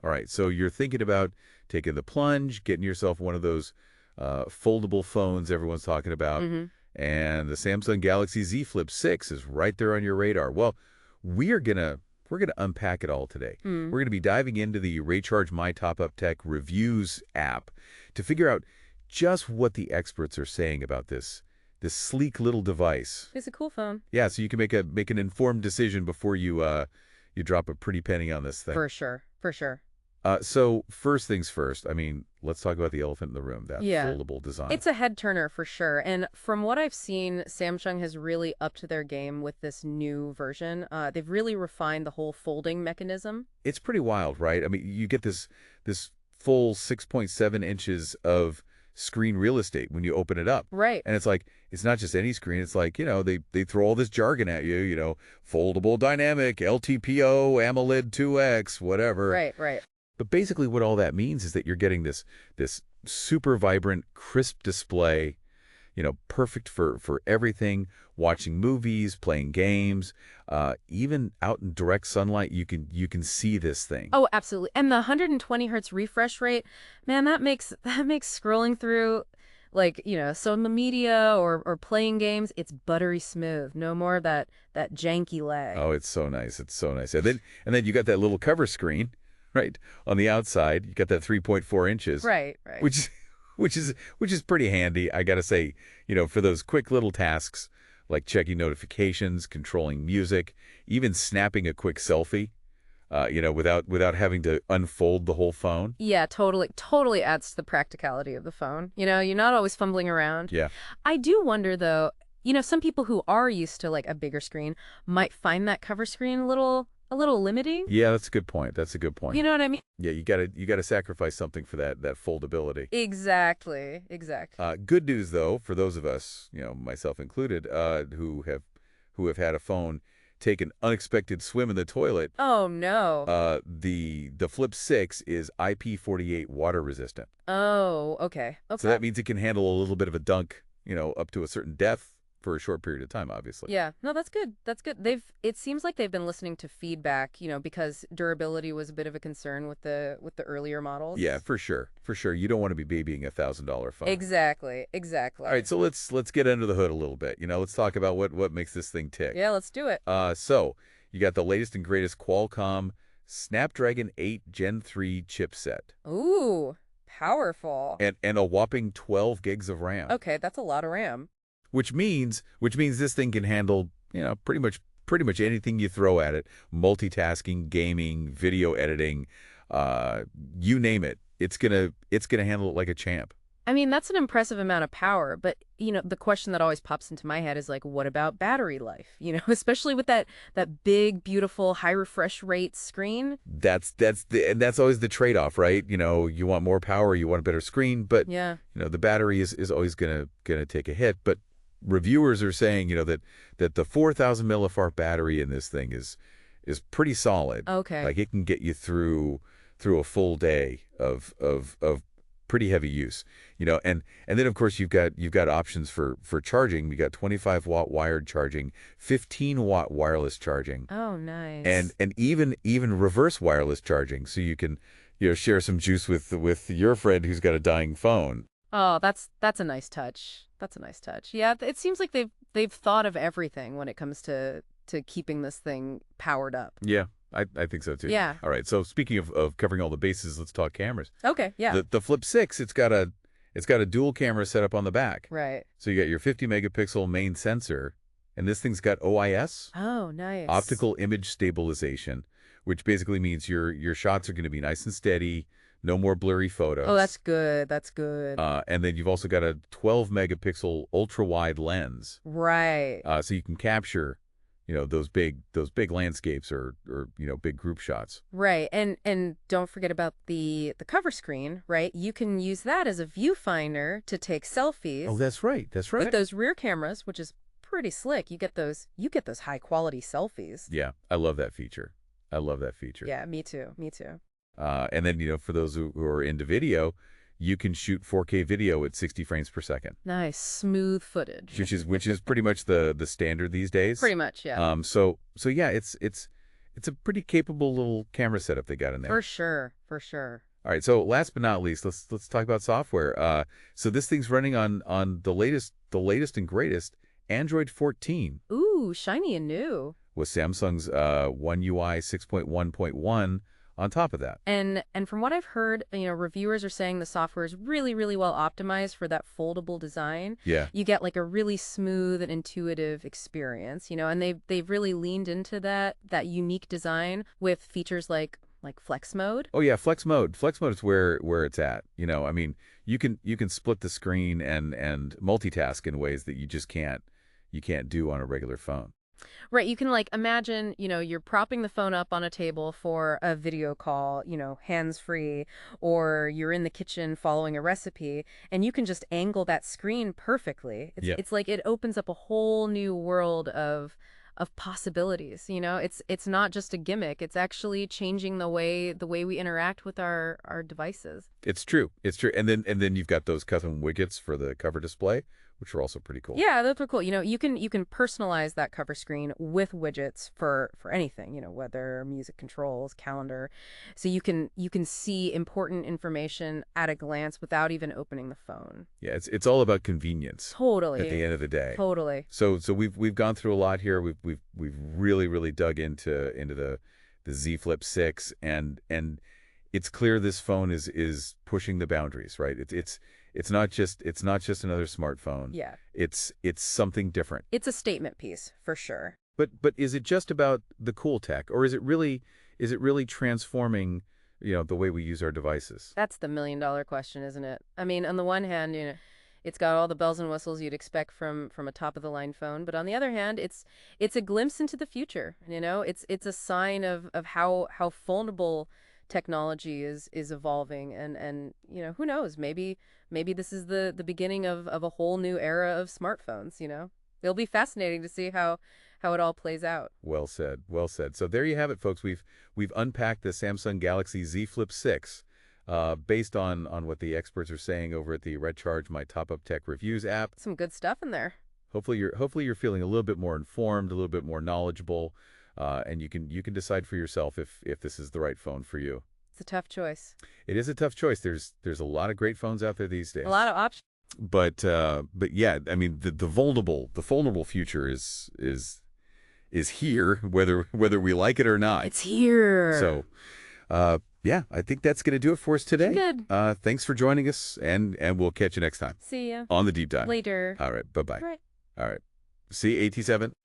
All right, so you're thinking about taking the plunge, getting yourself one of those foldable phones everyone's talking about, and the Samsung Galaxy Z Flip 6 is right there on your radar. Well, we're gonna unpack it all today. We're gonna be diving into the RechargeMyTopup Tech Reviews app to figure out just what the experts are saying about this sleek little device. It's a cool phone. Yeah, so you can make an informed decision before you you drop a pretty penny on this thing. For sure, for sure. So first things first, I mean, let's talk about the elephant in the room, that foldable design. It's a head turner for sure. And from what I've seen, Samsung has really upped their game with this new version. They've really refined the whole folding mechanism. It's pretty wild, right? I mean, you get this full 6.7 inches of screen real estate when you open it up. Right. And it's like, it's not just any screen. It's like, they throw all this jargon at you, foldable dynamic, LTPO, AMOLED 2X, whatever. Right. But basically what all that means is that you're getting this super vibrant, crisp display, perfect for everything, watching movies, playing games, even out in direct sunlight, you can see this thing. Oh, absolutely. And the 120 hertz refresh rate, man, that makes scrolling through some media or playing games, it's buttery smooth. No more of that janky lag. Oh, it's so nice. It's so nice. And then you got that little cover screen. Right. On the outside, you got that 3.4 inches. Right. Which is pretty handy, I got to say, for those quick little tasks like checking notifications, controlling music, even snapping a quick selfie, without having to unfold the whole phone. Yeah, totally adds to the practicality of the phone. You're not always fumbling around. Yeah. I do wonder though, some people who are used to like a bigger screen might find that cover screen a little limiting. Yeah, that's a good point. You know what I mean? Yeah, you gotta sacrifice something for that foldability. Exactly. Good news though, for those of us, myself included, who have had a phone take an unexpected swim in the toilet. Oh no. The Flip 6 is IP48 water resistant. Oh, okay. So that means it can handle a little bit of a dunk, up to a certain depth. For a short period of time, obviously. Yeah, no, that's good. It seems like they've been listening to feedback, because durability was a bit of a concern with the earlier models. Yeah, for sure. You don't want to be babying $1,000 phone. Exactly. All right, so let's get under the hood a little bit. Let's talk about what makes this thing tick. Yeah, let's do it. So you got the latest and greatest Qualcomm Snapdragon 8 Gen 3 chipset. Ooh, powerful. And a whopping 12 gigs of RAM. Okay, that's a lot of RAM. Which means this thing can handle, pretty much anything you throw at it. Multitasking, gaming, video editing, you name it. It's gonna handle it like a champ. I mean, that's an impressive amount of power, but the question that always pops into my head is like, what about battery life? Especially with that big, beautiful, high refresh rate screen. That's always the trade-off, right? You want more power, you want a better screen, but yeah, the battery is always gonna take a hit. But reviewers are saying, that the 4,000 milliamp battery in this thing is pretty solid. Okay. Like it can get you through a full day of pretty heavy use, and then of course you've got options for charging. You got 25-watt wired charging, 15-watt wireless charging. Oh, nice. And even reverse wireless charging, so you can share some juice with your friend who's got a dying phone. Oh, that's a nice touch. Yeah, it seems like they've thought of everything when it comes to keeping this thing powered up. Yeah, I think so too. Yeah. All right. So speaking of covering all the bases, let's talk cameras. Okay. Yeah. The Flip 6, it's got a dual camera set up on the back. Right. So you got your 50 megapixel main sensor, and this thing's got OIS. Oh, nice. Optical image stabilization, which basically means your shots are going to be nice and steady. No more blurry photos. Oh, that's good. And then you've also got a 12 megapixel ultra wide lens. Right. So you can capture, those big landscapes or big group shots. Right. And don't forget about the cover screen, right? You can use that as a viewfinder to take selfies. Oh, that's right. With those rear cameras, which is pretty slick. You get those high quality selfies. Yeah, I love that feature. Yeah, me too. And then, for those who are into video, you can shoot 4K video at 60 frames per second. Nice, smooth footage. Which is pretty much the standard these days. Pretty much, yeah. So yeah, it's It's a pretty capable little camera setup they got in there. For sure, for sure. All right, so last but not least, let's talk about software. So this thing's running on the latest and greatest Android 14 Ooh, shiny and new. with Samsung's One UI 6.1.1 on top of that. And from what I've heard, reviewers are saying the software is really, really well optimized for that foldable design. Yeah. You get like a really smooth and intuitive experience, and they've really leaned into that unique design with features like flex mode. Oh yeah, flex mode. Flex mode is where it's at. I mean, you can split the screen and multitask in ways that you can't do on a regular phone. Right, you can imagine, you're propping the phone up on a table for a video call, hands-free, or you're in the kitchen following a recipe, and you can just angle that screen perfectly. It's like it opens up a whole new world of possibilities, It's not just a gimmick, it's actually changing the way we interact with our devices. It's true. It's true. And then you've got those custom widgets for the cover display, which are also pretty cool. Yeah, those are cool. You can personalize that cover screen with widgets for anything, weather, music controls, calendar. So you can see important information at a glance without even opening the phone. Yeah, it's all about convenience. Totally. At the end of the day. Totally. So we've gone through a lot here. We've really dug into the Z Flip 6 and it's clear this phone is pushing the boundaries, right? It's not just another smartphone. Yeah. It's something different. It's a statement piece for sure. But is it just about the cool tech, or is it really transforming, the way we use our devices? That's the million-dollar question, isn't it? I mean, on the one hand, it's got all the bells and whistles you'd expect from a top-of-the-line phone, but on the other hand, it's a glimpse into the future. It's a sign of how foldable technology is evolving, and who knows, maybe this is the beginning of a whole new era of smartphones. It'll be fascinating to see how it all plays out. Well said. So there you have it, folks. We've unpacked the Samsung Galaxy Z Flip 6 based on what the experts are saying over at the RechargeMyTopup Tech Reviews app. Some good stuff in there. Hopefully you're feeling a little bit more informed, a little bit more knowledgeable, and you can decide for yourself if this is the right phone for you. It's a tough choice. It is a tough choice. There's a lot of great phones out there these days. A lot of options. But yeah, I mean the foldable future is here, whether we like it or not. It's here. So yeah, I think that's going to do it for us today. Good. Thanks for joining us, and we'll catch you next time. See ya. On the deep dive. Later. All right. Bye-bye. Right. All right. See AT7.